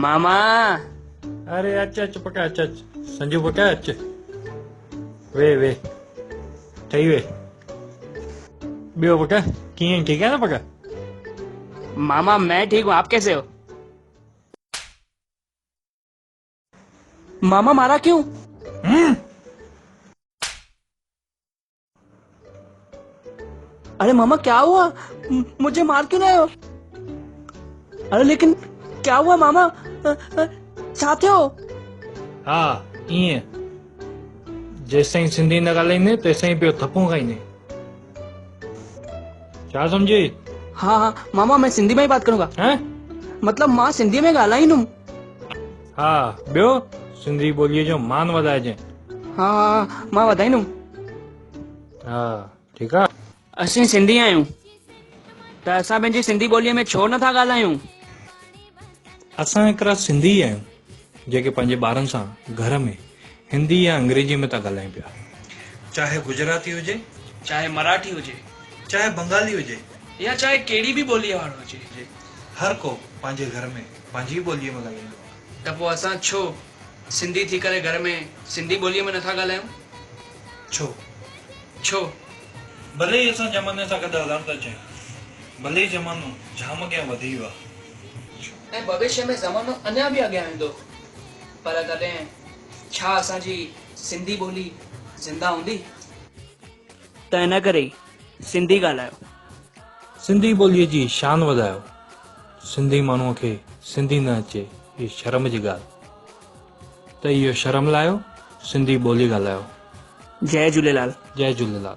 मामा। अरे अच अच पका अच अच संजू पका अच वे वे ठही वे ॿियो पका कीअं ठीक है ना पका। मामा मैं ठीक हूँ, आप कैसे हो? मामा मारा क्यों? अरे मामा क्या हुआ? मुझे मार क्यों रहे हो? अरे लेकिन क्या हुआ मामा? चाहते हो? हा ईअं जेसिताईं सिंधी न ॻाल्हाईंदे तेसिताईं पियो थपूं खाईंदे। छा सम्झी? हाँ हाँ मामा, मैं सिंधी में ही बात करूंगा। हैं? मतलब मां सिंधी में ॻाल्हाईंदुमि। हा ॿियो सिंधी ॿोलीअ जो मान वधाइजे। हाँ हाँ मां वधाईंदुमि। हा ठीकु आहे। असीं सिंधी आहियूं त असां पंहिंजी सिंधी ॿोलीअ में छो नथा ॻाल्हायूं? असां हिकिड़ा सिंधी आहियूं जेके पंहिंजे ॿारनि सां घर में हिंदी या अंग्रेजी में था ॻाल्हायूं पिया। चाहे गुजराती हुजे, चाहे मराठी हुजे चाहे बंगाली हुजे, या चाहे कहिड़ी बि ॿोलीअ वारो हुजे, हर को पंहिंजे घर में पंहिंजी ॿोलीअ में ॻाल्हाईंदो आहे। त पोइ असां छो सिंधी थी करे घर में सिंधी ॿोलीअ में नथा ॻाल्हायूं? छो? भले ई असां ज़माने सां गॾु हलण था चाहियूं, भले ई ज़मानो जाम अॻियां वधी वियो आहे ऐं भविष्य में ज़मानो अञा बि अॻियां वेंदो, पर तॾहिं छा असांजी सिंधी ॿोली ज़िंदा हूंदी? त इन करे ई सिंधी ॻाल्हायो। सिंधी ॿोलीअ जी शान वधायो। सिंधी माण्हूअ खे सिंधी न अचे इहा शर्म जी ॻाल्हि, त इहो शर्म लाहियो, सिंधी ॿोली ॻाल्हायो। जय झूलेलाल। जय झूलेलाल।